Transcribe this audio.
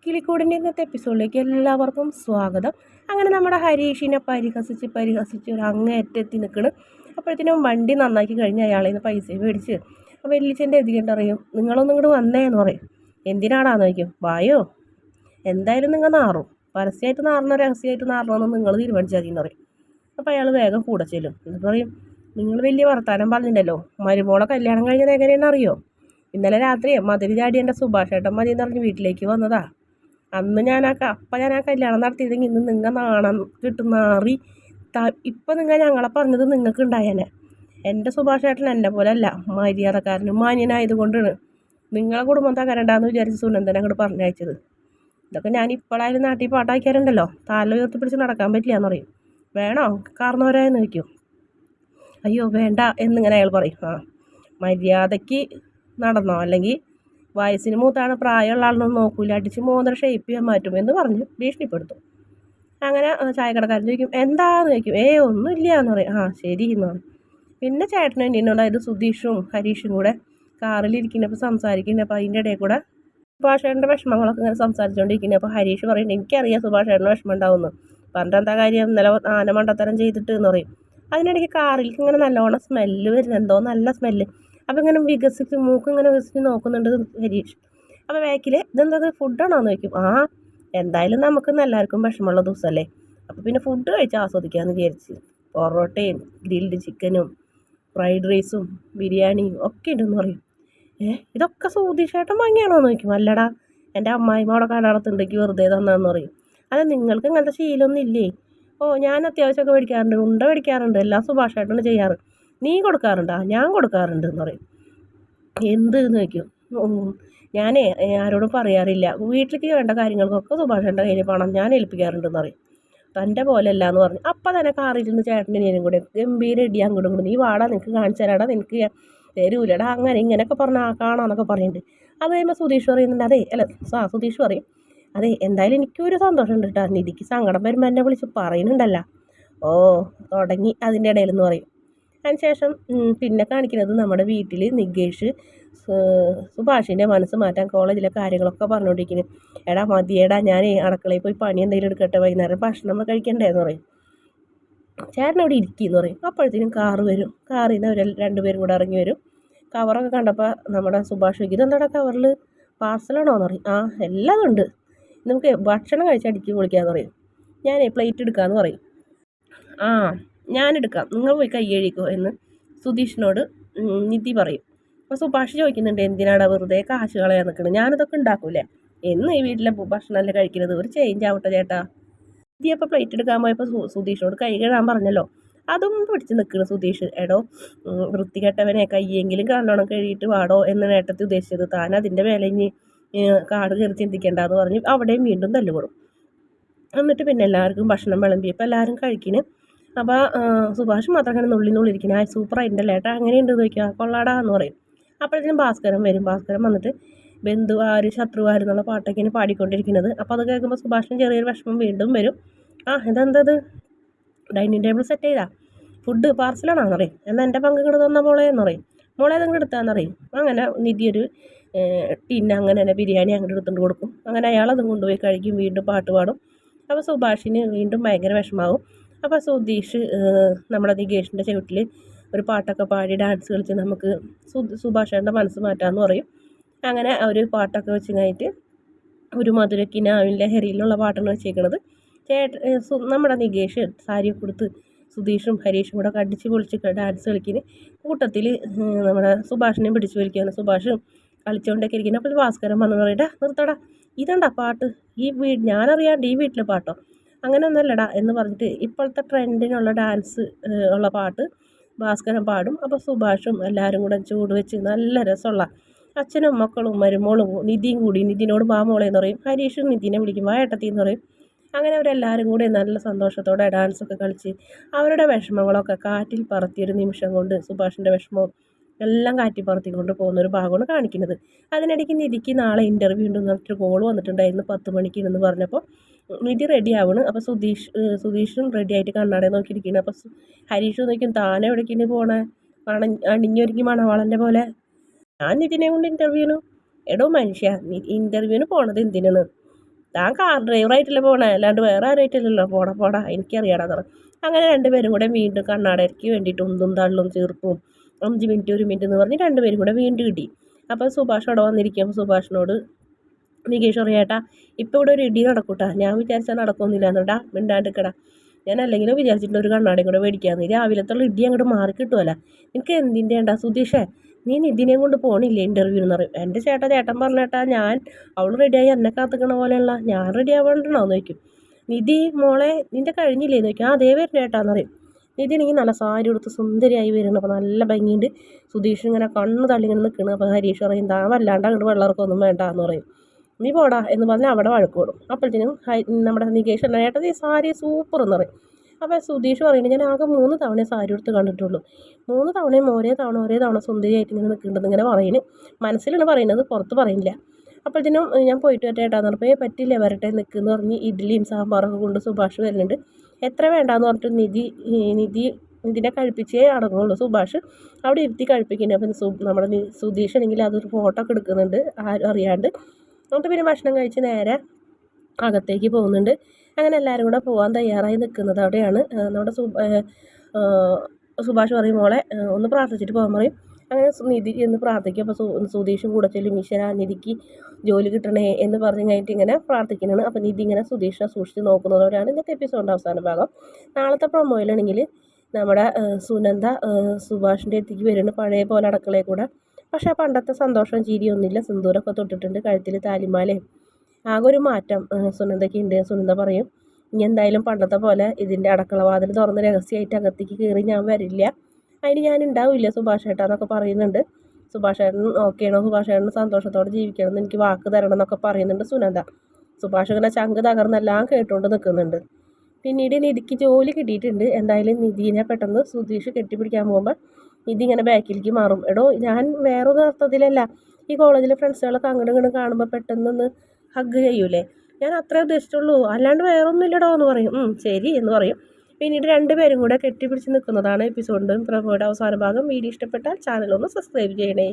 കിളിക്കൂടിൻ്റെ ഇന്നത്തെ എപ്പിസോഡിലേക്ക് എല്ലാവർക്കും സ്വാഗതം. അങ്ങനെ നമ്മുടെ ഹരീഷിനെ പരിഹസിച്ച് ഒരു അങ്ങേയറ്റെത്തി നിൽക്കണം. അപ്പോഴത്തേനും വണ്ടി നന്നാക്കി കഴിഞ്ഞ് അയാളെ നിന്ന് പൈസ മേടിച്ച് വലിയച്ഛൻ്റെ എതികേണ്ട അറിയും, നിങ്ങളൊന്നും ഇങ്ങോട്ട് വന്നേന്ന് പറയും. എന്തിനാടാന്ന് ചോദിക്കും. വായോ, എന്തായാലും നിങ്ങൾ നാറും, പരസ്യമായിട്ട് നാറണോ രഹസ്യമായിട്ട് നാറണമെന്ന് നിങ്ങൾ തീരുമാനിച്ചാൽ മതി എന്ന് പറയും. അപ്പോൾ അയാൾ വേഗം കൂടെ ചെല്ലും. എന്നിട്ട് പറയും, നിങ്ങൾ വലിയ വർത്താനം പറഞ്ഞിട്ടുണ്ടല്ലോ, മരുമോളെ കല്യാണം കഴിഞ്ഞത് എങ്ങനെയാണെന്ന് അറിയോ? ഇന്നലെ രാത്രി മതിരി ചാടി എൻ്റെ സുഭാഷ് ഏട്ടൻ മതി എന്ന് പറഞ്ഞ് വീട്ടിലേക്ക് വന്നതാ. അന്ന് ഞാൻ ആ കല്യാണം നടത്തിയതെങ്കിൽ ഇന്ന് നിങ്ങൾ നാണം കിട്ടും നാറി. ഇപ്പം നിങ്ങൾ ഞങ്ങളെ പറഞ്ഞത് നിങ്ങൾക്ക് ഉണ്ടായേനെ. എൻ്റെ സുഭാഷ് ഏട്ടൻ എന്നെ പോലെ അല്ല, മര്യാദക്കാരനും മാന്യനായതുകൊണ്ടാണ് നിങ്ങളെ കുടുംബം തകരണ്ടാന്ന് വിചാരിച്ച് സുനന്ദനെ അങ്ങോട്ട് പറഞ്ഞയച്ചത്. ഇതൊക്കെ ഞാൻ ഇപ്പോഴായാലും നാട്ടിൽ പാട്ടാക്കിയാറുണ്ടല്ലോ, തല ഉയർത്തി പിടിച്ച് നടക്കാൻ പറ്റില്ല എന്ന് പറയും. വേണോ കാരണവരായെന്ന് വയ്ക്കും. അയ്യോ വേണ്ട എന്നിങ്ങനെ അയാൾ പറയും. മര്യാദയ്ക്ക് നടന്നോ, അല്ലെങ്കിൽ വയസ്സിന് മൂത്താണ്, പ്രായമുള്ള ആളൊന്നും നോക്കൂല, അടിച്ച് മൂന്നര ഷേപ്പ് ചെയ്യാൻ മാറ്റും എന്ന് പറഞ്ഞ് ഭീഷണിപ്പെടുത്തും. അങ്ങനെ ചായക്കടക്കാരൻ ചോദിക്കും, എന്താന്ന് ചോദിക്കും. ഒന്നുമില്ല എന്ന് പറയും. ശരി എന്ന് പറയും. പിന്നെ ചേട്ടനും എന്നെ അതായത് സുധീഷും ഹരീഷും കൂടെ കാറിലിരിക്കുന്നപ്പോൾ സംസാരിക്കുന്നപ്പോൾ അതിൻ്റെ ഇടയിൽ കൂടെ സുഭാഷേട്ടൻ്റെ വിഷമങ്ങളൊക്കെ ഇങ്ങനെ സംസാരിച്ചുകൊണ്ടിരിക്കുന്നത്. അപ്പോൾ ഹരീഷ് പറയുന്നത്, എനിക്കറിയാം സുഭാഷേട്ടന് വിഷമം ഉണ്ടാവുമെന്ന്, പറഞ്ഞിട്ട് എന്താ കാര്യം, ഇന്നലെ ആന മണ്ടത്തരം ചെയ്തിട്ട് എന്ന് പറയും. അതിനിടയ്ക്ക് കാറിലേക്ക് ഇങ്ങനെ നല്ലോണം സ്മെല്ല് വരുന്നത്, എന്തോ നല്ല സ്മെല്ല്. അപ്പോൾ ഇങ്ങനെ മൂക്ക് ഇങ്ങനെ വികസിച്ച് നോക്കുന്നുണ്ട് ഹരീഷ്. അപ്പോൾ ബാക്കിൽ ഇതെന്താ ഫുഡാണോ എന്ന് ചോദിക്കും. എന്തായാലും നമുക്ക് എല്ലാവർക്കും വിഷമമുള്ള ദിവസമല്ലേ, അപ്പോൾ പിന്നെ ഫുഡ് കഴിച്ച് ആസ്വദിക്കാമെന്ന് വിചാരിച്ച് പൊറോട്ടയും ഗ്രിൽഡ് ചിക്കനും ഫ്രൈഡ് റൈസും ബിരിയാണിയും ഒക്കെ ഉണ്ടെന്ന് പറയും. ഇതൊക്കെ സുധീഷേട്ടൻ വാങ്ങിയാണോ എന്ന് ചോദിക്കും. അല്ലടാ, എൻ്റെ അമ്മായിമ്മ അവിടെ കടത്തുണ്ടെങ്കിൽ വെറുതെ തന്നാന്ന് പറയും. അല്ല നിങ്ങൾക്ക് ഇങ്ങനത്തെ ശീലമൊന്നും ഇല്ലേ? ഞാൻ അത്യാവശ്യമൊക്കെ മേടിക്കാറുണ്ട്, ഉണ്ട മേടിക്കാറുണ്ട്, എല്ലാം സുഭാഷേട്ടന് ചെയ്യാറ്. നീ കൊടുക്കാറുണ്ടാ? ഞാൻ കൊടുക്കാറുണ്ട് എന്ന് പറയും. എന്ത് എന്ന് ചോദിക്കും. ഞാനേ ആരോടും പറയാറില്ല, വീട്ടിലേക്ക് വേണ്ട കാര്യങ്ങൾക്കൊക്കെ സുഭാഷേട്ടൻ്റെ കയ്യിൽ പണം ഞാൻ ഏൽപ്പിക്കാറുണ്ടെന്ന് പറയും. തൻ്റെ പോലെ അല്ല എന്ന് പറഞ്ഞു. അപ്പം തന്നെ കാറിലിരുന്ന് ചേട്ടനും കൂടെ ഗംഭീര ഇടി അങ്ങോട്ടും കൂടെ, നീ വാടാ നിനക്ക് കാണിച്ചു തരാടാ, നിനക്ക് തരൂലടാ, അങ്ങനെ ഇങ്ങനെയൊക്കെ പറഞ്ഞാൽ കാണാമെന്നൊക്കെ പറയുന്നുണ്ട്. അത് കഴിയുമ്പോൾ സുധീഷ് പറയുന്നുണ്ട്, സുധീഷ് പറയും, എന്തായാലും എനിക്കൊരു സന്തോഷമുണ്ട് കേട്ടോ, നിധിക്ക് സങ്കടം വരുമ്പോൾ എന്നെ വിളിച്ച് പറയുന്നുണ്ടല്ലോ. തുടങ്ങി അതിൻ്റെ ഇടയിലെന്ന് പറയും. അതിനുശേഷം പിന്നെ കാണിക്കുന്നത് നമ്മുടെ വീട്ടിൽ നികേഷ് സുഭാഷിൻ്റെ മനസ്സ് മാറ്റാൻ കോളേജിലെ കാര്യങ്ങളൊക്കെ പറഞ്ഞുകൊണ്ടിരിക്കുന്നു. എടാ മതിയേടാ, ഞാൻ അടുക്കളയിൽ പോയി പണി എന്തെങ്കിലും എടുക്കട്ടെ, വൈകുന്നേരം ഭക്ഷണം കഴിക്കണ്ടേന്ന് പറയും. ചേട്ടൻ അവിടെ ഇരിക്കുമെന്ന് പറയും. അപ്പോഴത്തേനും കാറ് വരും. കാറിൽ നിന്ന് അവർ രണ്ടുപേരും കൂടെ ഇറങ്ങി വരും. കവറൊക്കെ കണ്ടപ്പോൾ നമ്മുടെ സുഭാഷ് ചോദിക്കും, ഇതെന്താ കവറിൽ പാർസലാണോ എന്ന് പറയും. എല്ലാം ഉണ്ട്, നമുക്ക് ഭക്ഷണം കഴിച്ച് അടിച്ച് പൊളിക്കാമെന്ന് പറയും. ഞാൻ പ്ലേറ്റ് എടുക്കാമെന്ന് പറയും. ഞാനെടുക്കാം, നിങ്ങൾ പോയി കൈ കഴുകിക്കോ എന്ന് സുധീഷിനോട് നിധി പറയും. അപ്പോൾ സുഭാഷ് ചോദിക്കുന്നുണ്ട്, എന്തിനാടാ വെറുതെ കാശ് കളയാൻ നിൽക്കുന്നത്, ഞാനിതൊക്കെ ഉണ്ടാക്കൂലേ, എന്ന് ഈ വീട്ടിലെ ഭക്ഷണമല്ലേ കഴിക്കുന്നത്, ഒരു ചേഞ്ച് ആവട്ടെ ചേട്ടാ. നിധി അപ്പോൾ പ്ലേറ്റ് എടുക്കാൻ പോയപ്പോൾ സുധീഷിനോട് കൈ കഴുകാൻ പറഞ്ഞല്ലോ, അതും പിടിച്ച് നിൽക്കണം സുധീഷ്. വൃത്തികെട്ടവനെ, കയ്യെങ്കിലും നല്ലോണം കഴുകിയിട്ട് വാടോ എന്ന് നേട്ടത്തിൽ ഉദ്ദേശിച്ചത്, താൻ അതിൻ്റെ മേലെ ഇനി കാട് കയറി ചിന്തിക്കേണ്ടെന്ന് പറഞ്ഞ് അവിടെയും വീണ്ടും തല്ലുകൊടും. എന്നിട്ട് പിന്നെ എല്ലാവർക്കും ഭക്ഷണം വിളമ്പിയപ്പോൾ എല്ലാവരും കഴിക്കുന്നു. അപ്പോൾ സുഭാഷ് മാത്രം അങ്ങനെ നുള്ളിയിരിക്കുന്നു. സൂപ്പറായിട്ടുണ്ടല്ലേ ഏട്ടാ, അങ്ങനെയുണ്ടെന്ന് ചോദിക്കുക. കൊള്ളാടാ എന്ന് പറയും. അപ്പോഴത്തേനും ഭാസ്കരൻ വരും. ഭാസ്കരൻ വന്നിട്ട് ബന്ധുവാര് ശത്രുവാര് എന്നുള്ള പാട്ടൊക്കെയാണ് പാടിക്കൊണ്ടിരിക്കുന്നത്. അപ്പോൾ അത് കേൾക്കുമ്പോൾ സുഭാഷിന് ചെറിയൊരു വിഷമം വീണ്ടും വരും. ഇതെന്തത് ഡൈനിങ് ടേബിൾ സെറ്റ് ചെയ്താ, ഫുഡ് പാർസലാണോന്ന് പറയും. എന്നാൽ എൻ്റെ പങ്ക് ഇങ്ങോട്ട് തന്ന മോളേന്ന് പറയും. മോളെ അതങ്ങോട്ട് എടുത്താന്ന് പറയും. അങ്ങനെ നിധി ഒരു അങ്ങനെ തന്നെ ബിരിയാണി അങ്ങോട്ട് എടുത്തുകൊണ്ട് കൊടുക്കും. അങ്ങനെ അയാളതും കൊണ്ടുപോയി കഴിക്കും, വീണ്ടും പാട്ട് പാടും. അപ്പോൾ സുഭാഷിന് വീണ്ടും ഭയങ്കര വിഷമാവും. അപ്പോൾ സുധീഷ് നമ്മുടെ നികേഷിൻ്റെ ചുവട്ടിൽ ഒരു പാട്ടൊക്കെ പാടി ഡാൻസ് കളിച്ച് നമുക്ക് സുഭാഷേട്ടൻ്റെ മനസ്സ് മാറ്റാമെന്ന് പറയും. അങ്ങനെ ഒരു പാട്ടൊക്കെ വെച്ച് കഴിഞ്ഞിട്ട് ഒരു മധുരക്കിനാവിൻ ലഹരിയിലുള്ള പാട്ടാണ് വെച്ചേക്കുന്നത്. നമ്മുടെ നികേഷ് സാരിയൊക്കെ കൊടുത്ത് സുധീഷും ഹരീഷും കൂടെ അടിച്ച് പൊളിച്ച് ഡാൻസ് കളിക്കുന്ന കൂട്ടത്തിൽ നമ്മുടെ സുഭാഷിനെയും പിടിച്ച് വലിക്കുകയാണ്. സുഭാഷും കളിച്ചുകൊണ്ടൊക്കെ ഇരിക്കുന്നത്. അപ്പോൾ ഭാസ്കരൻ വന്ന് പറയട്ടെ, നിർത്തടാ, ഇതെന്താ പാട്ട്, ഞാനറിയാണ്ട് ഈ വീട്ടിലെ പാട്ടോ, അങ്ങനെ ഒന്നല്ലടാ എന്ന് പറഞ്ഞിട്ട് ഇപ്പോഴത്തെ ട്രെൻഡിനുള്ള ഡാൻസ് ഉള്ള പാട്ട് ഭാസ്കരൻ പാടും. അപ്പോൾ സുഭാഷും എല്ലാവരും കൂടെ ചൂട് വെച്ച് നല്ല രസമുള്ള അച്ഛനും മക്കളും മരുമോളും നിധിയും കൂടി നിധിനോട് മോളെന്ന് പറയും. ഹരീഷും നിധിനെ വിളിക്കും ഏട്ടത്തി എന്ന് പറയും. അങ്ങനെ അവരെല്ലാവരും കൂടെ നല്ല സന്തോഷത്തോടെ ഡാൻസൊക്കെ കളിച്ച് അവരുടെ വിഷമങ്ങളൊക്കെ കാറ്റിൽ പറത്തിയൊരു നിമിഷം കൊണ്ട് സുഭാഷിൻ്റെ വിഷമവും എല്ലാം കാറ്റി പറത്തിക്കൊണ്ട് പോകുന്നൊരു ഭാഗമാണ് കാണിക്കുന്നത്. അതിനിടയ്ക്ക് നിധിക്ക് നാളെ ഇൻ്റർവ്യൂ ഉണ്ടെന്ന് പറഞ്ഞിട്ട് കോൾ വന്നിട്ടുണ്ടായിരുന്നു 10 മണിക്ക് എന്ന് പറഞ്ഞപ്പോൾ നിധി റെഡി ആവണ്. അപ്പോൾ സുധീഷും റെഡി ആയിട്ട് കണ്ണാടെ നോക്കിയിരിക്കുന്നു. അപ്പോൾ ഹരീഷ് നോക്കും, താനെ എവിടേക്കിന് പോണേ, അണിഞ്ഞൊരുങ്ങി മണവാളൻ്റെ പോലെ. ഞാൻ നിധിനെ കൊണ്ട് ഇൻ്റർവ്യൂവിന്. എടോ മനുഷ്യ, ഇൻ്റർവ്യൂവിന് പോണത് എന്തിനാണ്? താൻ കാർ ഡ്രൈവറായിട്ടല്ലേ പോണേ, അല്ലാണ്ട് വേറെ ആരായിട്ടില്ലല്ലോ, പോടാ എനിക്കറിയാടാന്ന് പറഞ്ഞു. അങ്ങനെ രണ്ടുപേരും കൂടെ വീണ്ടും കണ്ണാടയ്ക്ക് വേണ്ടിയിട്ട് ഉന്തും തള്ളും ചീർപ്പും 5 മിനിറ്റ് 1 മിനിറ്റ് എന്ന് പറഞ്ഞ് രണ്ടുപേരും കൂടെ വീണ്ടും കിട്ടി. അപ്പോൾ സുഭാഷ് അവിടെ വന്നിരിക്കുമ്പോൾ സുഭാഷിനോട് നികേഷ് പറയാട്ടാ, ഇപ്പോൾ ഇവിടെ ഒരു ഇടി നടക്കൂട്ടാ, ഞാൻ വിചാരിച്ചാൽ നടക്കൊന്നുമില്ല എന്നിട്ടാ മിണ്ടാണ്ടിക്കടാ, ഞാൻ അല്ലെങ്കിലും വിചാരിച്ചിട്ട് ഒരു കണ്ണാടിയും കൂടെ മേടിക്കാമെന്ന്. രാവിലത്തുള്ള ഇടി അങ്ങോട്ട് മാറി കിട്ടുമല്ല, എനിക്ക് എന്തിൻ്റെ ഉണ്ടാ സുധീഷേ, നീ നിധിനെയും കൊണ്ട് പോണില്ലേ ഇൻ്റർവ്യൂ എന്ന് പറയും. എൻ്റെ ചേട്ടൻ പറഞ്ഞേട്ടാ, ഞാൻ അവൾ റെഡിയായി എന്നെ കാത്തുക്കണ പോലെയുള്ള, ഞാൻ റെഡി ആവാണ്ടോ എന്ന് ചോദിക്കും. നിധി മോളെ നിൻ്റെ കഴിഞ്ഞില്ലേന്ന് ചോദിക്കും. അതേ ചേട്ടാന്ന് പറയും. നിധി എനിക്ക് നല്ല സാരി കൊടുത്ത് സുന്ദരിയായി വരുന്നു, അപ്പോൾ നല്ല ഭംഗിയുണ്ട്. സുധീഷ് ഇങ്ങനെ കണ്ണ് തള്ളി ഇങ്ങനെ നിൽക്കണം. അപ്പോൾ ഹരീഷ് പറയും, താ വല്ലാണ്ട് അങ്ങോട്ട് വെള്ളർക്കൊന്നും വേണ്ട എന്ന് പറയും. നീ പോടാ എന്ന് പറഞ്ഞാൽ അവിടെ വഴക്ക് കൊടുക്കും. അപ്പോഴത്തേനും നമ്മുടെ നികേഷ് ഏട്ടാ ഈ സാരി സൂപ്പർ എന്ന് പറയും. അപ്പോൾ സുധീഷ് പറയുന്നത്, ഞാൻ ആകെ 3 തവണ സാരി എടുത്ത് കണ്ടിട്ടുള്ളൂ, 3 തവണയും ഒരേ തവണ സുന്ദരിയായിട്ട് ഇങ്ങനെ നിൽക്കേണ്ടത് ഇങ്ങനെ പറയുന്നത്, മനസ്സിലാണ് പറയുന്നത്, പുറത്ത് പറയുന്നില്ല. അപ്പോഴത്തേനും ഞാൻ പോയിട്ട് വരട്ടേട്ടാന്ന് പറഞ്ഞപ്പോൾ പറ്റില്ല വരട്ടെ നിൽക്കുമെന്ന് പറഞ്ഞ് ഇഡ്ഡലിയും സാമ്പാറൊക്കെ കൊണ്ട് സുഭാഷ് വരുന്നുണ്ട്. എത്ര വേണ്ടാന്ന് പറഞ്ഞിട്ട് നിധിനെ കഴിപ്പിച്ചേ അടങ്ങുള്ളൂ. സുഭാഷ് അവിടെ ഇരുത്തി കഴിപ്പിക്കുന്നുണ്ട്. അപ്പം നമ്മുടെ സുധീഷ് ആണെങ്കിൽ അതൊരു ഫോട്ടോ ഒക്കെ എടുക്കുന്നുണ്ട് ആരും അറിയാണ്ട്. എന്നിട്ട് പിന്നെ ഭക്ഷണം കഴിച്ച് നേരെ അകത്തേക്ക് പോകുന്നുണ്ട്. അങ്ങനെ എല്ലാവരും കൂടെ പോകാൻ തയ്യാറായി നിൽക്കുന്നത് അവിടെയാണ്. നമ്മുടെ സുഭാഷ് പറയും, മോളെ ഒന്ന് പ്രാർത്ഥിച്ചിട്ട് പോകാൻ പറയും. അങ്ങനെ നിധി എന്ന് പ്രാർത്ഥിക്കും. അപ്പോൾ സുധീഷും കൂടെ ചെല്ലും, ഈശ്വര നിധിക്ക് ജോലി കിട്ടണേ എന്ന് പറഞ്ഞ് കഴിഞ്ഞിട്ട് ഇങ്ങനെ പ്രാർത്ഥിക്കുന്നതാണ്. അപ്പോൾ നിധി ഇങ്ങനെ സുധീഷിനെ സൂക്ഷിച്ച് നോക്കുന്നതോടെയാണ് ഇന്നത്തെ എപ്പിസോഡിൻ്റെ അവസാന ഭാഗം. നാളത്തെ പ്രൊമോയിലാണെങ്കിൽ നമ്മുടെ സുനന്ദ സുഭാഷിൻ്റെ അടുത്തേക്ക് വരുന്നുണ്ട്, പഴയ പോലെ അടുക്കളയിൽ കൂടെ. പക്ഷേ പണ്ടത്തെ സന്തോഷം ചിരിയൊന്നുമില്ല, സിന്ദൂരൊക്കെ തൊട്ടിട്ടുണ്ട്, കഴുത്തിൽ താലിമാലയും. ആകെ ഒരു മാറ്റം സുനന്ദയ്ക്ക് ഉണ്ട്. സുനന്ദ പറയും, ഇനി എന്തായാലും പണ്ടത്തെ പോലെ ഇതിൻ്റെ അടുക്കള വാതിൽ തുറന്ന് രഹസ്യമായിട്ട് അകത്തേക്ക് കയറി ഞാൻ വരില്ല, അതിന് ഞാൻ ഉണ്ടാവില്ല സുഭാഷ് ഏട്ടാ എന്നൊക്കെ പറയുന്നുണ്ട്. സുഭാഷ് ഏട്ടൻ ഓക്കെയാണോ, സുഭാഷ് ഏട്ടൻ സന്തോഷത്തോടെ ജീവിക്കണം എന്ന് എനിക്ക് വാക്ക് തരണം എന്നൊക്കെ പറയുന്നുണ്ട് സുനന്ദ. സുഭാഷ് ഇങ്ങനെ ചങ്ക് തകർന്നെല്ലാം കേട്ടുകൊണ്ട് നിൽക്കുന്നുണ്ട്. പിന്നീട് നിധിക്ക് ജോലി കിട്ടിയിട്ടുണ്ട്. എന്തായാലും നിധിനെ പെട്ടെന്ന് സുധീഷ് കെട്ടിപ്പിടിക്കാൻ പോകുമ്പോൾ നിധി ഇങ്ങനെ ബാക്കിലേക്ക് മാറും. എടോ ഞാൻ വേറൊരു അർത്ഥത്തിലല്ല, ഈ കോളേജിലെ ഫ്രണ്ട്സുകളൊക്കെ അങ്ങോട്ടും ഇങ്ങോട്ടും കാണുമ്പോൾ പെട്ടെന്നൊന്ന് ഹഗ് ചെയ്യൂലേ, ഞാൻ അത്രേ ഉദ്ദേശിച്ചുള്ളൂ, അല്ലാണ്ട് വേറൊന്നുമില്ലടോ എന്ന് പറയും. ശരി എന്ന് പറയും. പിന്നീട് രണ്ടുപേരും കൂടെ കെട്ടിപ്പിടിച്ച് നിൽക്കുന്നതാണ് എപ്പിസോഡിൻ്റെ പ്രമോയുടെ അവസാന ഭാഗം. വീഡിയോ ഇഷ്ടപ്പെട്ടാൽ ചാനലൊന്ന് സബ്സ്ക്രൈബ് ചെയ്യണേ.